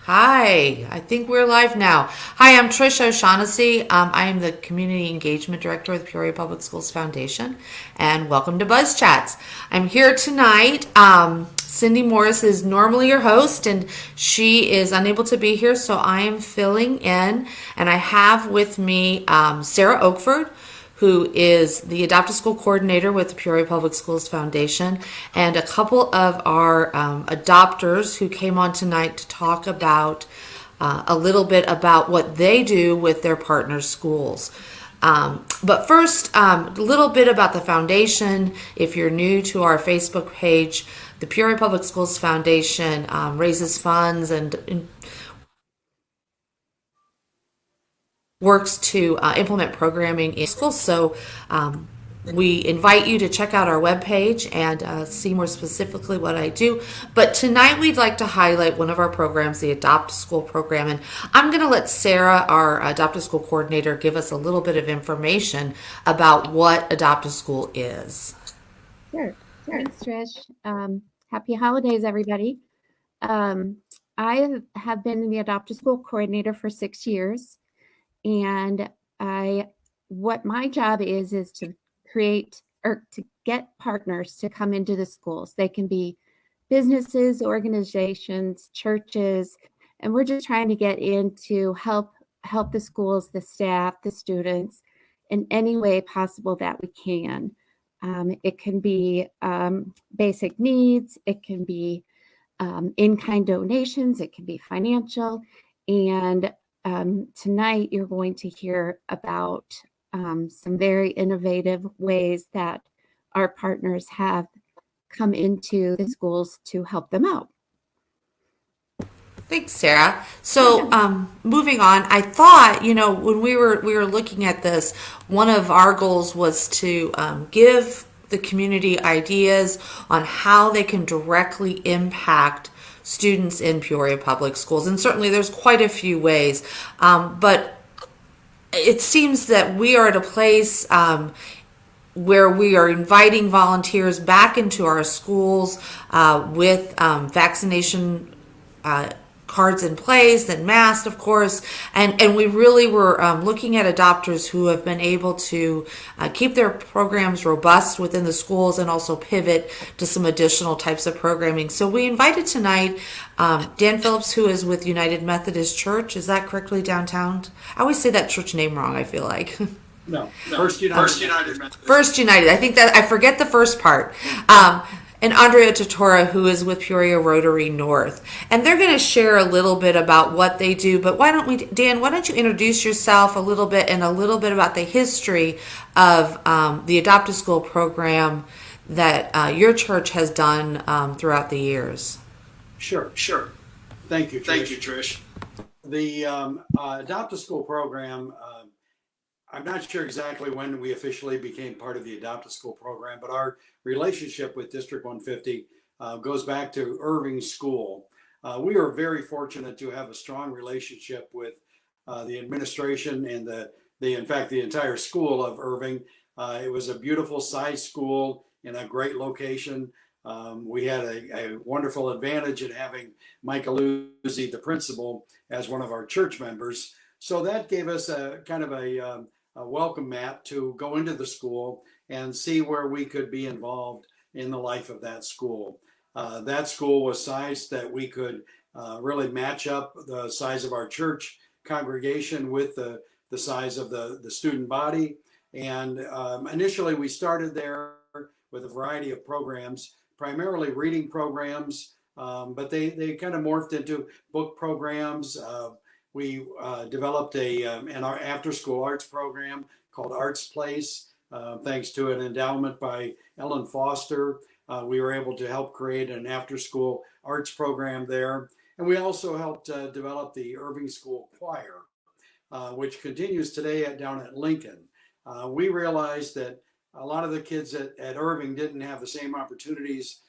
Hi, I think we're live now. Hi, I'm Trish O'Shaughnessy. I am the Community Engagement Director with Peoria Public Schools Foundation, and welcome to Buzz Chats. I'm here tonight. Cindy Morris is normally your host, and she is unable to be here, so I am filling in. And I have with me Sarah Oakford, who is the Adopt a School coordinator with the Peoria Public Schools Foundation, and a couple of our adopters who came on tonight to talk about a little bit about what they do with their partner schools. But first, a little bit about the foundation. If you're new to our Facebook page, the Peoria Public Schools Foundation raises funds and works to implement programming in schools. So we invite you to check out our webpage and see more specifically what I do. But tonight we'd like to highlight one of our programs, the Adopt a School program. And I'm going to let Sarah, our Adopt a School coordinator, give us a little bit of information about what Adopt a School is. Sure. Thanks, Trish. Happy holidays, everybody. I have been the Adopt a School coordinator for 6 years, and what my job is to create or to get partners to come into the schools. They can be businesses, organizations, churches, and we're just trying to get in to help the schools, the staff, the students in any way possible that we can. It can be basic needs, it can be in-kind donations, it can be financial. And tonight you're going to hear about some very innovative ways that our partners have come into the schools to help them out. Thanks, Sarah. So, moving on, I thought, when we were looking at this, one of our goals was to give the community ideas on how they can directly impact students in Peoria Public Schools, and certainly there's quite a few ways, but it seems that we are at a place where we are inviting volunteers back into our schools with vaccination cards in place and masks, of course, and we really were looking at adopters who have been able to keep their programs robust within the schools and also pivot to some additional types of programming. So we invited tonight Dan Phillips, who is with United Methodist Church. Is that correctly downtown? I always say that church name wrong, I feel like. No, First United Methodist. First United. I think that I forget the first part. And Andrea Totora, who is with Peoria Rotary North. And they're going to share a little bit about what they do. But Dan, why don't you introduce yourself a little bit and a little bit about the history of the Adopt a School program that your church has done throughout the years? Sure. Thank you, Trish. The Adopt a School program, I'm not sure exactly when we officially became part of the Adopt a School program, but our relationship with District 150 goes back to Irving School. We are very fortunate to have a strong relationship with the administration and in fact, the entire school of Irving. It was a beautiful size school in a great location. We had a wonderful advantage in having Mike Aluzzi, the principal, as one of our church members. So that gave us a kind of a welcome mat to go into the school and see where we could be involved in the life of that school. That school was sized that we could really match up the size of our church congregation with the size of the student body. And initially we started there with a variety of programs, primarily reading programs, but they kind of morphed into book programs. We developed an after-school arts program called Arts Place. Thanks to an endowment by Ellen Foster, we were able to help create an after-school arts program there. And we also helped develop the Irving School Choir, which continues today down at Lincoln. We realized that a lot of the kids at Irving didn't have the same opportunities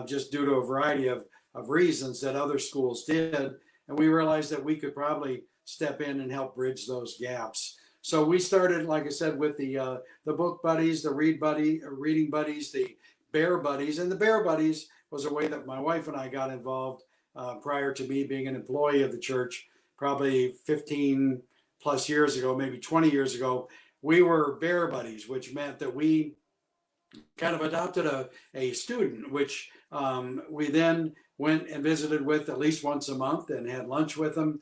just due to a variety of reasons that other schools did. And we realized that we could probably step in and help bridge those gaps. So we started, like I said, with the book buddies, the reading buddies, the bear buddies. And the bear buddies was a way that my wife and I got involved prior to me being an employee of the church, probably 15 plus years ago, maybe 20 years ago, we were bear buddies, which meant that we kind of adopted a student, which we then went and visited with at least once a month and had lunch with them,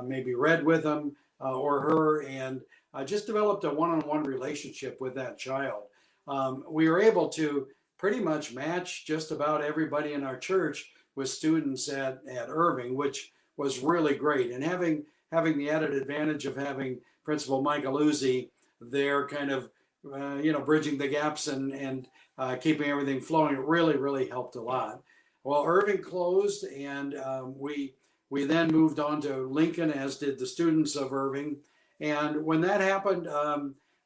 maybe read with them or her, and just developed a one-on-one relationship with that child. We were able to pretty much match just about everybody in our church with students at Irving, which was really great. And having the added advantage of having Principal Michael Uzi there, kind of bridging the gaps and keeping everything flowing, it really helped a lot. Well, Irving closed, and we then moved on to Lincoln, as did the students of Irving. And when that happened,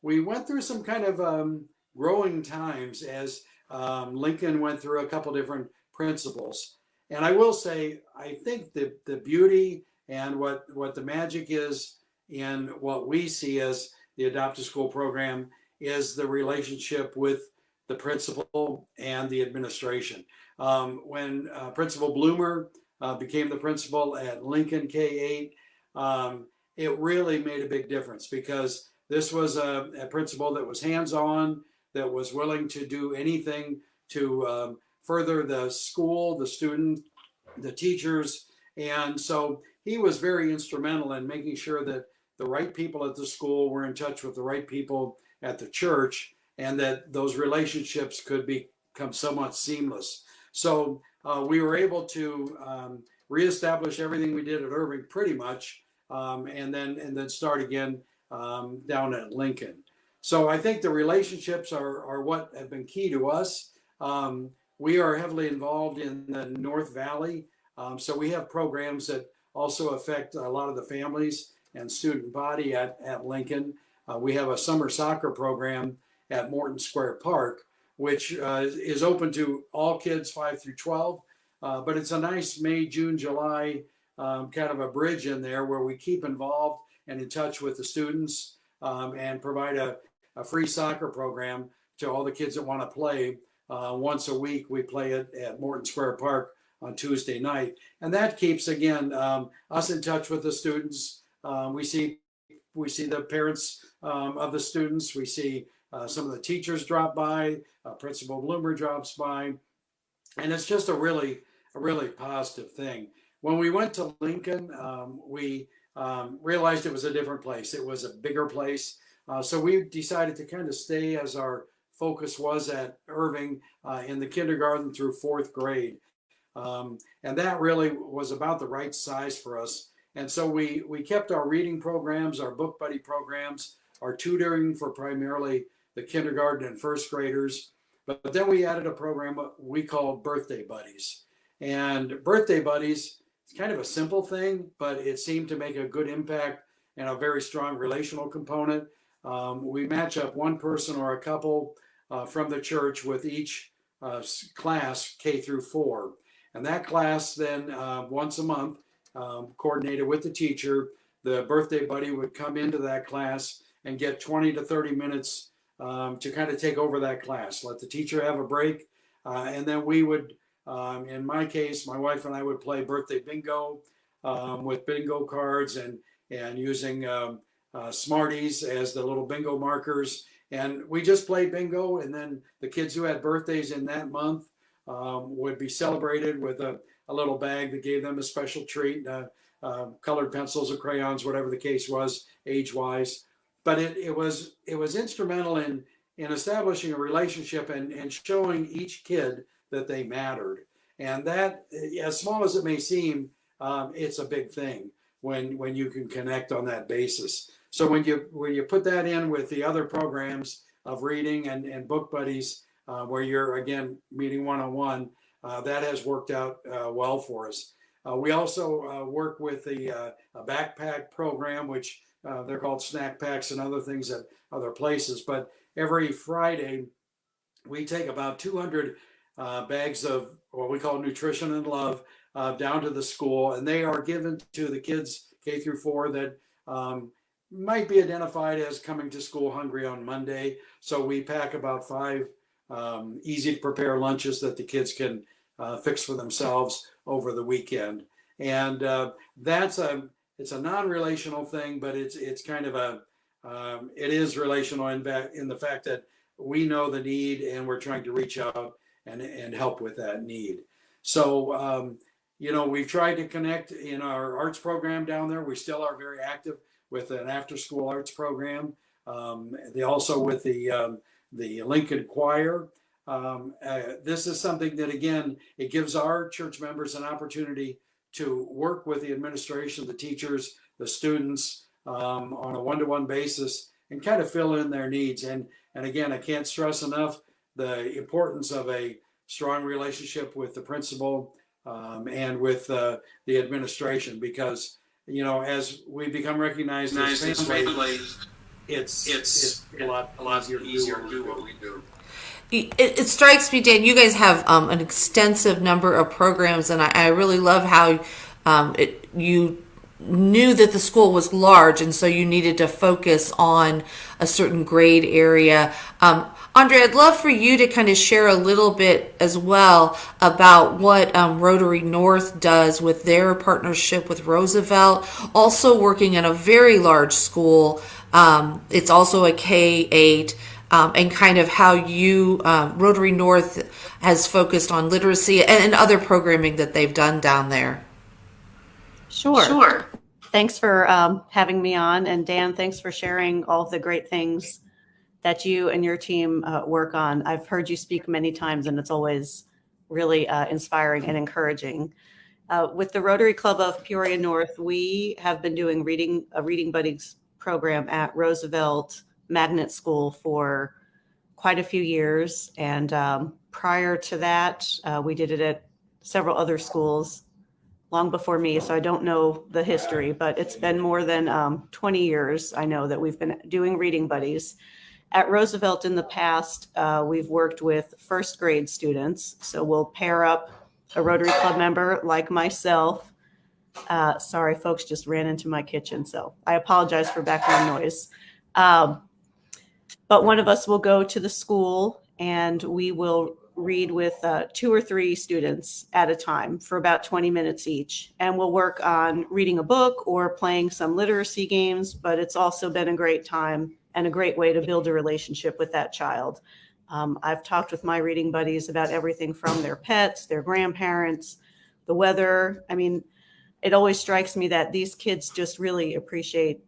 we went through some kind of growing times as Lincoln went through a couple different principals. And I will say, I think the beauty and what the magic is in what we see as the Adopt a School program is the relationship with the principal and the administration. When Principal Bloomer became the principal at Lincoln K-8, it really made a big difference, because this was a principal that was hands-on, that was willing to do anything to further the school, the student, the teachers. And so he was very instrumental in making sure that the right people at the school were in touch with the right people at the church, and that those relationships could become somewhat seamless. So we were able to reestablish everything we did at Irving pretty much, and then start again down at Lincoln. So I think the relationships are what have been key to us. We are heavily involved in the North Valley, so we have programs that also affect a lot of the families and student body at Lincoln. We have a summer soccer program at Morton Square Park, which is open to all kids 5 through 12. But it's a nice May, June, July kind of a bridge in there where we keep involved and in touch with the students, and provide a free soccer program to all the kids that want to play. Once a week, we play it at Morton Square Park on Tuesday night. And that keeps, again, us in touch with the students. We see the parents of the students. We see some of the teachers drop by. Principal Bloomer drops by, and it's just a really positive thing. When we went to Lincoln, we realized it was a different place. It was a bigger place, so we decided to kind of stay as our focus was at Irving in the kindergarten through 4th grade, and that really was about the right size for us. And so we kept our reading programs, our book buddy programs, our tutoring for primarily the kindergarten and 1st graders. But then we added a program we called Birthday Buddies. And Birthday Buddies is kind of a simple thing, but it seemed to make a good impact and a very strong relational component. We match up one person or a couple from the church with each class K through 4. And that class then once a month, coordinated with the teacher, the birthday buddy would come into that class and get 20 to 30 minutes to kind of take over that class, let the teacher have a break. And then we would, in my case, my wife and I would play birthday bingo with bingo cards and using Smarties as the little bingo markers. And we just played bingo. And then the kids who had birthdays in that month would be celebrated with a little bag that gave them a special treat, colored pencils or crayons, whatever the case was, age-wise. But it was instrumental in establishing a relationship and showing each kid that they mattered. And that, as small as it may seem, it's a big thing when you can connect on that basis. So when you put that in with the other programs of reading and book buddies, where you're again meeting one-on-one, that has worked out well for us. We also work with a backpack program, which they're called snack packs and other things at other places. But every Friday, we take about 200 bags of what we call nutrition and love down to the school, and they are given to the kids K through 4 that might be identified as coming to school hungry on Monday. So we pack about 5 easy to prepare lunches that the kids can fix for themselves over the weekend. And it's a non-relational thing, but it's kind of it is relational in the fact that we know the need and we're trying to reach out and help with that need. So, we've tried to connect in our arts program down there. We still are very active with an after-school arts program. Also with the Lincoln Choir. This is something that, again, it gives our church members an opportunity to work with the administration, the teachers, the students on a one-to-one basis and kind of fill in their needs. And again, I can't stress enough the importance of a strong relationship with the principal and with the administration, because, as we become recognized as family, it's a lot easier to do what we do. It strikes me, Dan, you guys have an extensive number of programs, and I really love how you knew that the school was large, and so you needed to focus on a certain grade area. Andre, I'd love for you to kind of share a little bit as well about what Rotary North does with their partnership with Roosevelt, also working in a very large school. It's also a K-8. And kind of how you, Rotary North, has focused on literacy and other programming that they've done down there. Sure. Thanks for having me on. And Dan, thanks for sharing all of the great things that you and your team work on. I've heard you speak many times, and it's always really inspiring and encouraging. With the Rotary Club of Peoria North, we have been doing a Reading Buddies program at Roosevelt Magnet School for quite a few years. And prior to that, we did it at several other schools long before me. So I don't know the history, but it's been more than 20 years. I know that we've been doing Reading Buddies. At Roosevelt in the past, we've worked with first grade students. So we'll pair up a Rotary Club member like myself. Sorry, folks just ran into my kitchen, so I apologize for background noise. But one of us will go to the school and we will read with 2 or 3 students at a time for about 20 minutes each. And we'll work on reading a book or playing some literacy games, but it's also been a great time and a great way to build a relationship with that child. I've talked with my Reading Buddies about everything from their pets, their grandparents, the weather. I mean, it always strikes me that these kids just really appreciate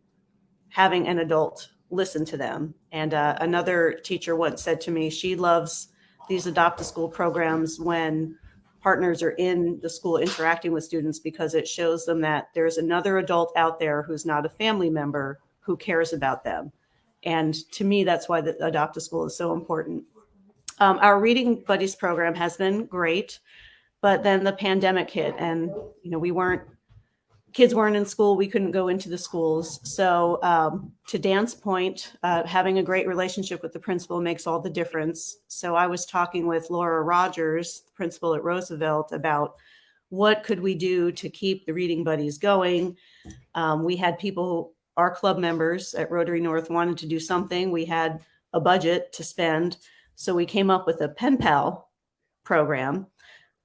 having an adult listen to them. And another teacher once said to me, she loves these Adopt a School programs when partners are in the school interacting with students, because it shows them that there's another adult out there who's not a family member who cares about them. And to me, that's why the Adopt a School is so important. Our Reading Buddies program has been great, but then the pandemic hit and, kids weren't in school. We couldn't go into the schools. So to Dan's point, having a great relationship with the principal makes all the difference. So I was talking with Laura Rogers, the principal at Roosevelt, about what could we do to keep the Reading Buddies going. We had people, our club members at Rotary North, wanted to do something. We had a budget to spend. So we came up with a pen pal program.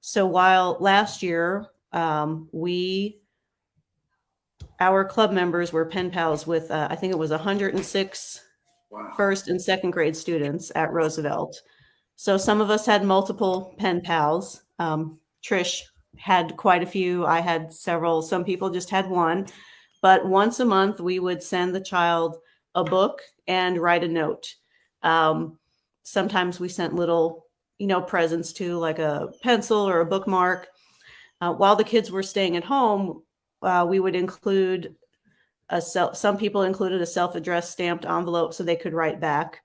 So while last year our club members were pen pals with, I think it was 106 first and second grade students at Roosevelt. So some of us had multiple pen pals. Trish had quite a few. I had several. Some people just had one. But once a month, we would send the child a book and write a note. Sometimes we sent little, presents too, like a pencil or a bookmark. While the kids were staying at home, we would include some people included a self-addressed stamped envelope so they could write back.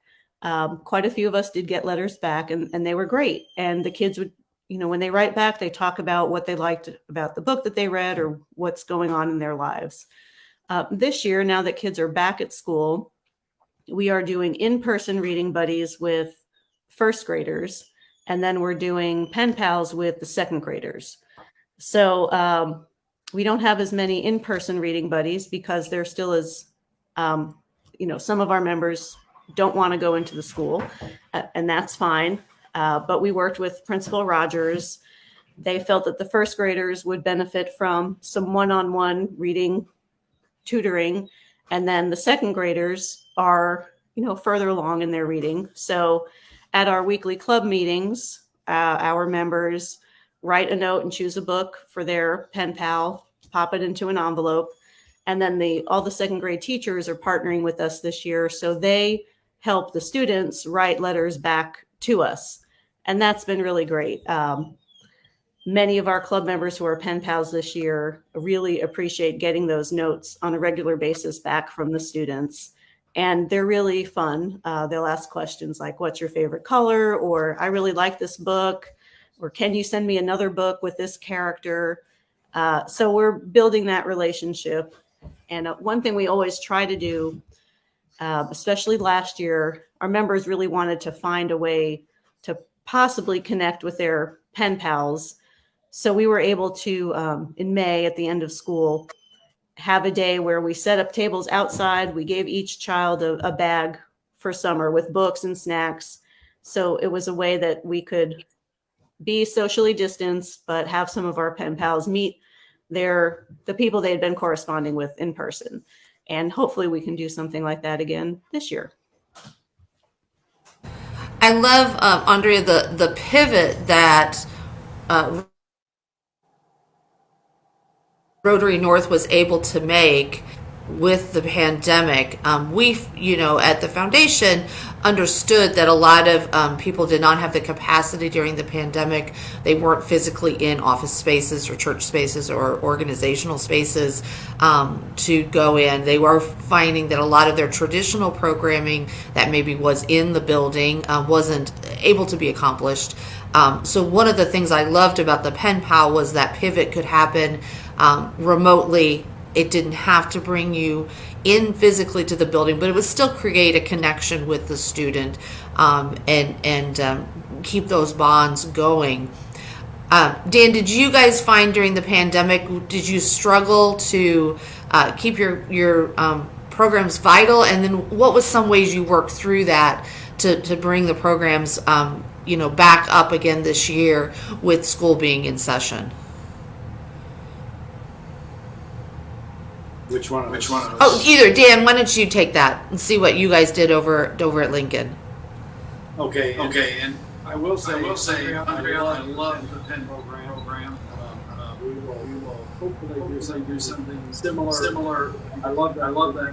Quite a few of us did get letters back, and they were great. And the kids would, when they write back, they talk about what they liked about the book that they read or what's going on in their lives. This year, now that kids are back at school, we are doing in-person Reading Buddies with first graders, and then we're doing pen pals with the second graders. So we don't have as many in-person Reading Buddies because there still is, some of our members don't want to go into the school, and that's fine. But we worked with Principal Rogers they felt that the first graders would benefit from some one-on-one reading tutoring, and then the second graders are, further along in their reading. So at our weekly club meetings, our members write a note and choose a book for their pen pal, pop it into an envelope, and then all the second grade teachers are partnering with us this year, so they help the students write letters back to us, and that's been really great. Many of our club members who are pen pals this year really appreciate getting those notes on a regular basis back from the students. And they're really fun. They'll ask questions like, what's your favorite color? Or I really like this book. Or can you send me another book with this character? So we're building that relationship. And one thing we always try to do, especially last year, our members really wanted to find a way to possibly connect with their pen pals. So we were able to, in May at the end of school, have a day where we set up tables outside. We gave each child a bag for summer with books and snacks. So it was a way that we could be socially distanced, but have some of our pen pals meet the people they had been corresponding with in person. And hopefully we can do something like that again this year. I love, Andrea, the pivot that Rotary North was able to make with the pandemic. We, at the foundation understood that a lot of people did not have the capacity during the pandemic. They weren't physically in office spaces or church spaces or organizational spaces to go in. They were finding that a lot of their traditional programming that maybe was in the building wasn't able to be accomplished. So one of the things I loved about the Pen Pal was that pivot could happen remotely. It didn't have to bring you in physically to the building, but it would still create a connection with the student and keep those bonds going. Dan, did you guys find during the pandemic, did you struggle to keep your programs vital? And then what was some ways you worked through that to bring the programs back up again this year with school being in session? Which one of us? Oh, either. Dan, why don't you take that and see what you guys did over at Lincoln? Okay. And I will say, Andrea, I love the PEN program. We will hopefully do something similar. I love that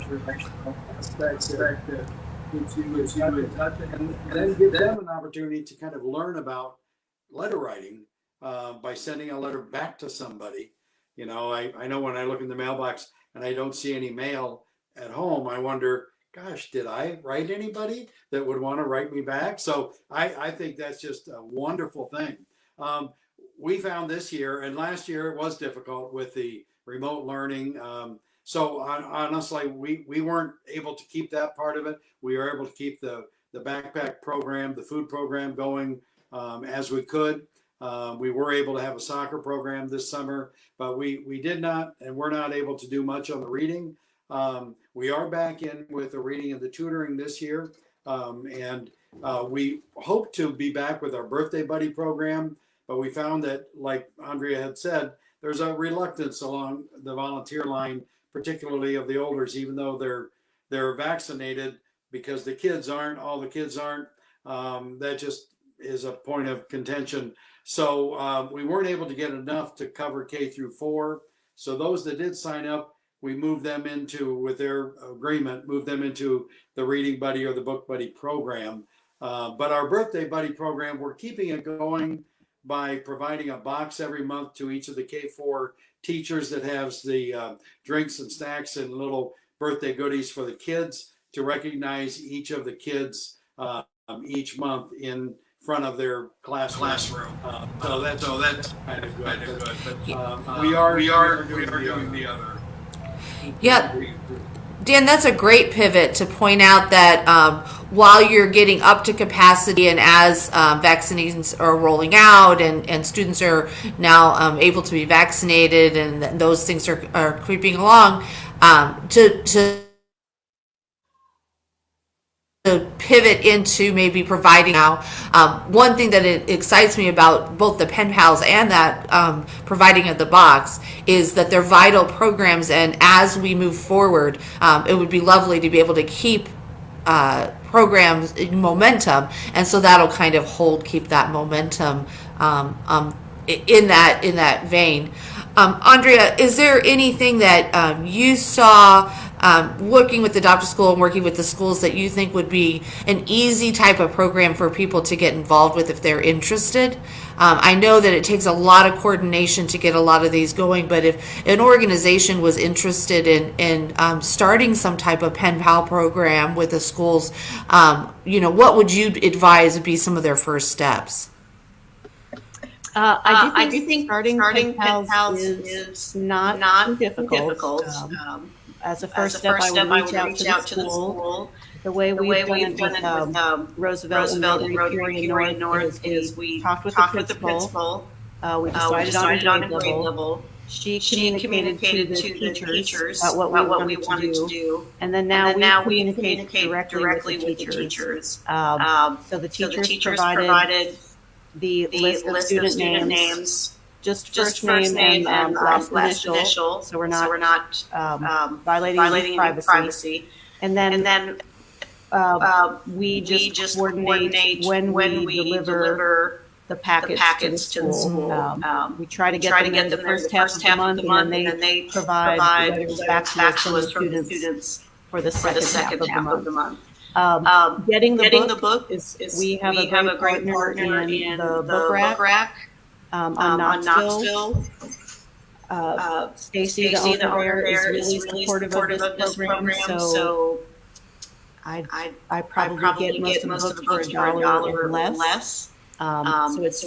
aspect that gets you in touch, and then give them an opportunity to kind of learn about letter writing by sending a letter back to somebody. I know when I look in the mailbox and I don't see any mail at home, I wonder, gosh, did I write anybody that would want to write me back? So I think that's just a wonderful thing. We found this year, and last year it was difficult with the remote learning. So honestly, we weren't able to keep that part of it. We were able to keep the backpack program, the food program going as we could. We were able to have a soccer program this summer, but we did not, and we're not able to do much on the reading. We are back in with the reading and the tutoring this year. And we hope to be back with our birthday buddy program, but we found that, like Andrea had said, there's a reluctance along the volunteer line, particularly of the olders, even though they're vaccinated, because all the kids aren't. That just is a point of contention. So we weren't able to get enough to cover K through 4. So those that did sign up, we moved them with their agreement, moved them into the Reading Buddy or the Book Buddy program. But our Birthday Buddy program, we're keeping it going by providing a box every month to each of the K4 teachers that has the drinks and snacks and little birthday goodies for the kids to recognize each of the kids each month in front of their classroom. So that's kind of good. But we are doing the other. Yeah. Dan, that's a great pivot to point out that while you're getting up to capacity and as vaccines are rolling out and students are now able to be vaccinated and those things are creeping along, to pivot into maybe providing now. One thing that it excites me about both the pen pals and that providing of the box is that they're vital programs, and as we move forward, it would be lovely to be able to keep programs in momentum, and so that'll kind of keep that momentum in that vein. Andrea, is there anything that you saw working with the Adopt a School and working with the schools that you think would be an easy type of program for people to get involved with if they're interested? I know that it takes a lot of coordination to get a lot of these going, but if an organization was interested in starting some type of pen pal program with the schools, what would you advise would be some of their first steps? I do think starting pen pals is not too difficult. As a first step, I would reach out to the school. The way we've done it with Roosevelt and Peoria North is we talked with the principal. We decided on a grade level. She communicated to the teachers about what we wanted to do. And then now we communicate directly with the teachers. So the teachers provided the list of student names, just first name and last initial, so we're not violating privacy. And then we just coordinate when we deliver the packets to the school. We try to get them in the first half of the month, and then they provide letters back to us from the students for the second half of the month. Getting the book is we have a great partner in the book rack on Knoxville. Stacy, the owner there, is really supportive of this program. So I probably get most of the books for $1 or less. So it's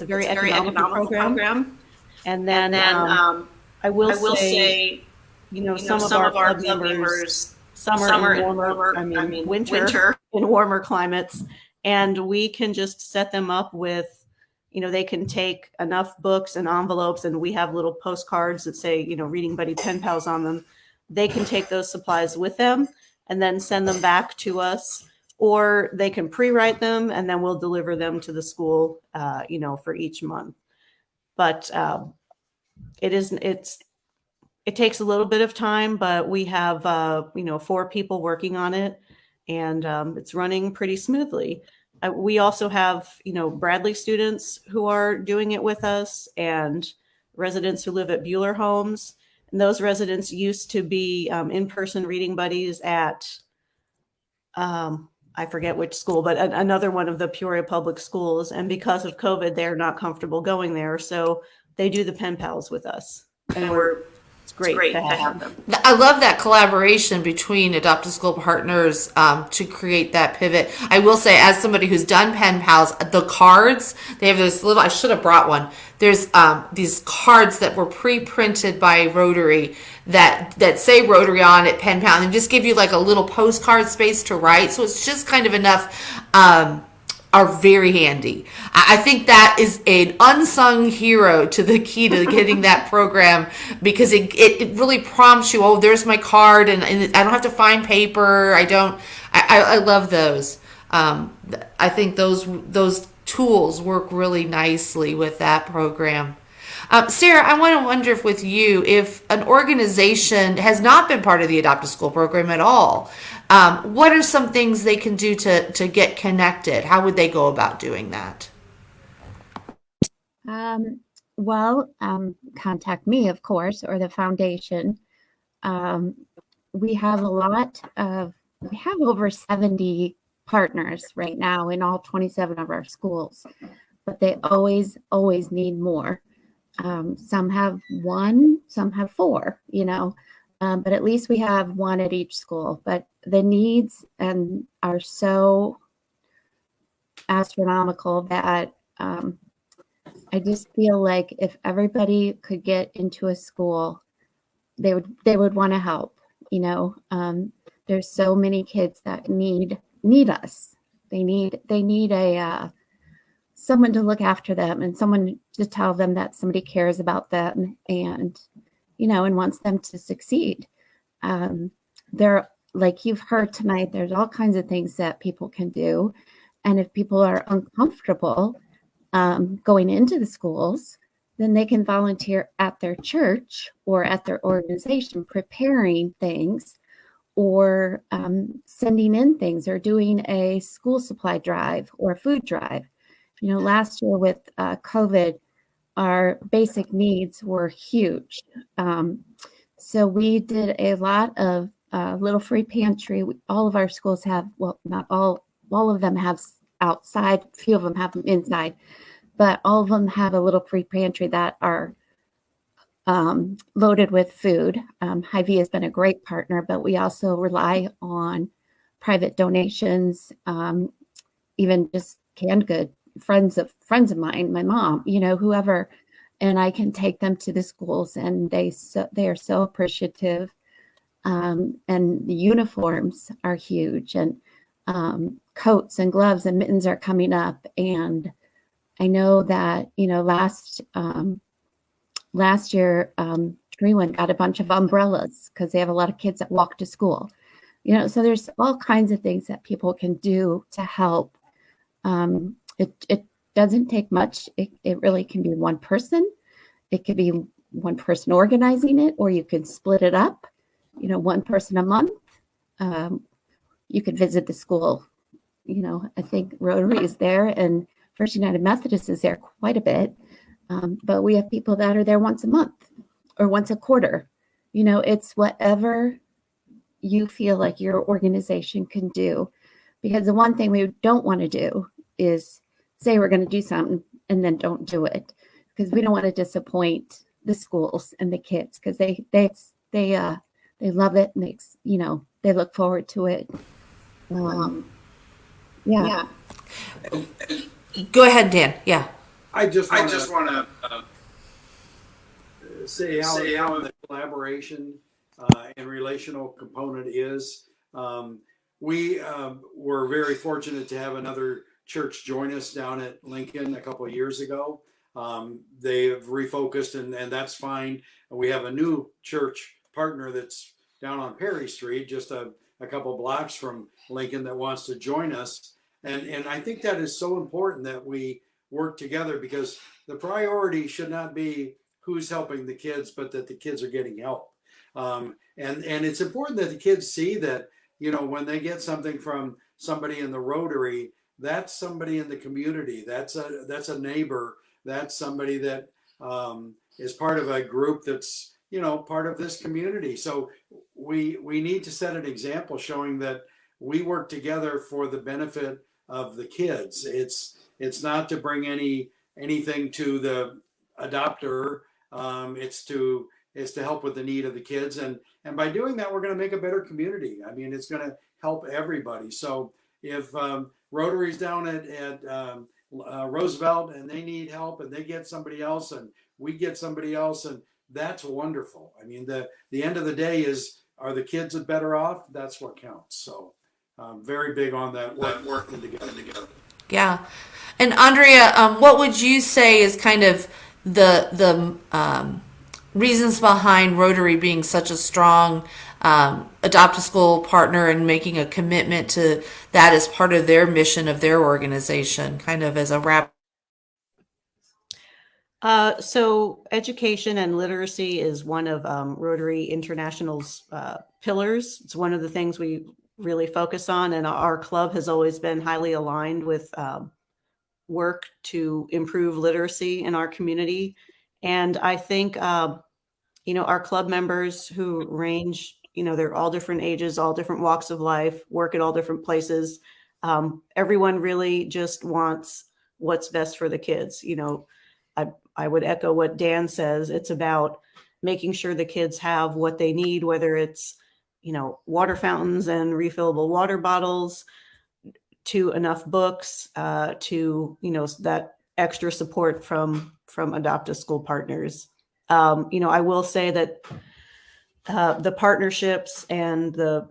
a very economical program. And then I will say, some of our club members. Summer in warmer, winter in warmer climates, and we can just set them up with, they can take enough books and envelopes, and we have little postcards that say, Reading Buddy Pen Pals on them. They can take those supplies with them and then send them back to us, or they can pre-write them and then we'll deliver them to the school, for each month. But it takes a little bit of time, but we have, 4 people working on it, and it's running pretty smoothly. We also have, Bradley students who are doing it with us, and residents who live at Bueller Homes. And those residents used to be in-person reading buddies at, I forget which school, but another one of the Peoria public schools. And because of COVID, they're not comfortable going there. So they do the pen pals with us. And it's great to have them. I love that collaboration between Adopt a School partners to create that pivot. I will say, as somebody who's done pen pals, the cards, they have this little, I should have brought one. There's these cards that were pre-printed by Rotary that say Rotary on it, pen pal, and just give you like a little postcard space to write. So it's just kind of enough. Are very handy. I think that is an unsung hero to the key to getting that program, because it really prompts you, oh, there's my card, and I don't have to find paper. I love those. I think those tools work really nicely with that program. Sarah, I want to wonder with you, if an organization has not been part of the Adopt a School program at all, what are some things they can do to get connected? How would they go about doing that? Contact me, of course, or the foundation. We have over 70 partners right now in all 27 of our schools, but they always need more. Some have 1, some have 4, but at least we have 1 at each school. But the needs are so astronomical that I just feel like if everybody could get into a school, they would want to help. There's so many kids that need us. They need a someone to look after them, and someone to tell them that somebody cares about them and wants them to succeed. There like you've heard tonight, there's all kinds of things that people can do. And if people are uncomfortable going into the schools, then they can volunteer at their church or at their organization preparing things or sending in things or doing a school supply drive or a food drive. You know, last year with COVID, our basic needs were huge. So we did a lot of little free pantry. All of our schools have, well, not all of them have outside, few of them have them inside, but all of them have a little free pantry that are loaded with food. Hy-Vee has been a great partner, but we also rely on private donations, even just canned good, friends of mine, my mom, you know, whoever, and I can take them to the schools, and they are so appreciative. And the uniforms are huge, and coats and gloves and mittens are coming up. And I know that, you know, last year, Treewind got a bunch of umbrellas because they have a lot of kids that walk to school. You know, so there's all kinds of things that people can do to help. It doesn't take much. It really can be one person. It could be one person organizing it, or you could split it up, you know, one person a month. You could visit the school. You know, I think Rotary is there and First United Methodist is there quite a bit. But we have people that are there once a month or once a quarter. You know, it's whatever you feel like your organization can do. Because the one thing we don't want to do is say we're going to do something and then don't do it. Because we don't want to disappoint the schools and the kids, because they love it and they look forward to it. Yeah. Go ahead, Dan. Yeah. I just want to say how the collaboration and relational component is. We were very fortunate to have another church join us down at Lincoln a couple of years ago. They have refocused, and that's fine. We have a new church partner that's down on Perry Street, just a couple blocks from Lincoln, that wants to join us. And I think that is so important that we work together, because the priority should not be who's helping the kids, but that the kids are getting help. And it's important that the kids see that, you know, when they get something from somebody in the Rotary, that's somebody in the community. That's a neighbor. That's somebody that is part of a group that's, you know, part of this community. So we need to set an example showing that we work together for the benefit of the kids. It's not to bring anything to the adopter. It's to help with the need of the kids. And by doing that, we're going to make a better community. I mean, it's going to help everybody. So if Rotary's down at Roosevelt and they need help and they get somebody else and we get somebody else, and that's wonderful. I mean, the end of the day is, are the kids better off? That's what counts. So very big on that working together. Yeah. And Andrea, what would you say is kind of the reasons behind Rotary being such a strong Adopt a School partner and making a commitment to that as part of their mission of their organization, kind of as a wrap? So education and literacy is one of Rotary International's pillars. It's one of the things we really focus on, and our club has always been highly aligned with work to improve literacy in our community. And I think, you know, our club members who range, you know, they're all different ages, all different walks of life, work at all different places. Everyone really just wants what's best for the kids. You know, I would echo what Dan says. It's about making sure the kids have what they need, whether it's, you know, water fountains and refillable water bottles, to enough books, to, you know, that extra support from Adopt a School partners. You know, I will say that the partnerships and the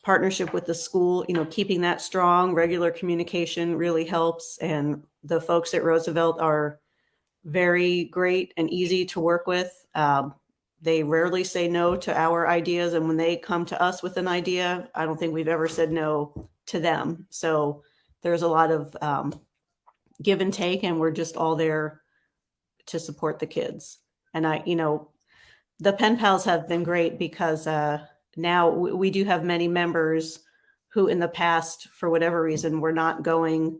partnership with the school, you know, keeping that strong, regular communication really helps. And the folks at Roosevelt are very great and easy to work with. They rarely say no to our ideas. And when they come to us with an idea, I don't think we've ever said no to them. So there's a lot of give and take, and we're just all there to support the kids. And the pen pals have been great because now we do have many members who in the past, for whatever reason, were not going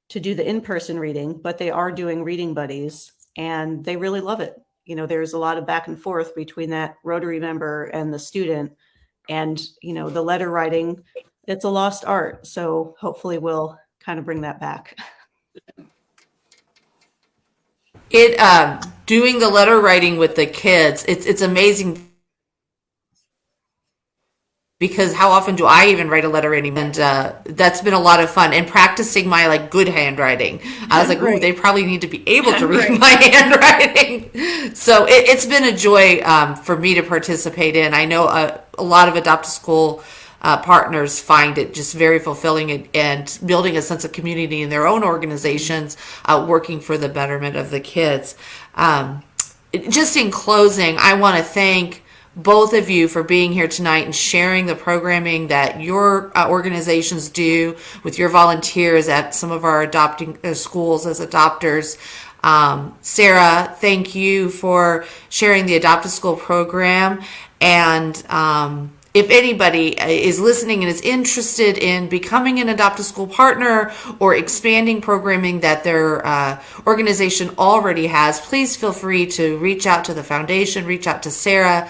to do the in-person reading, but they are doing reading buddies and they really love it. There's a lot of back and forth between that Rotary member and the student, and, the letter writing, it's a lost art. So hopefully we'll kind of bring that back. Doing the letter writing with the kids, it's amazing, because how often do I even write a letter anymore? And that's been a lot of fun. And practicing my like good handwriting. I was like, ooh, they probably need to be able to read my handwriting. So it's been a joy for me to participate in. I know a lot of Adopt a School partners find it just very fulfilling and building a sense of community in their own organizations, working for the betterment of the kids. Just in closing, I want to thank both of you for being here tonight and sharing the programming that your organizations do with your volunteers at some of our adopting schools as adopters. Sarah, thank you for sharing the Adopt a School program. And if anybody is listening and is interested in becoming an Adopt a School partner or expanding programming that their organization already has, please feel free to reach out to the foundation, reach out to Sarah.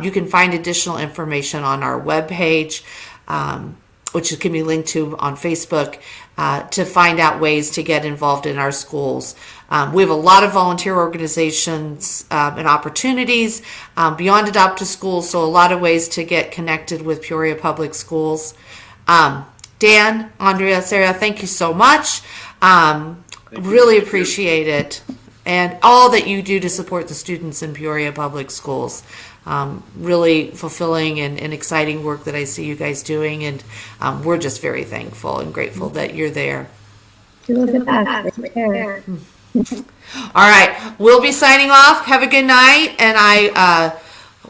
You can find additional information on our webpage, which can be linked to on Facebook, to find out ways to get involved in our schools. We have a lot of volunteer organizations and opportunities beyond Adopt a School, so a lot of ways to get connected with Peoria Public Schools. Dan, Andrea, Sarah, thank you so much. Really appreciate it. And all that you do to support the students in Peoria Public Schools. Really fulfilling and exciting work that I see you guys doing, and we're just very thankful and grateful that you're there. Do the best. Take care. All right, we'll be signing off. Have a good night, and I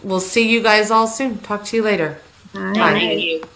will see you guys all soon. Talk to you later. Bye. Bye. Thank you.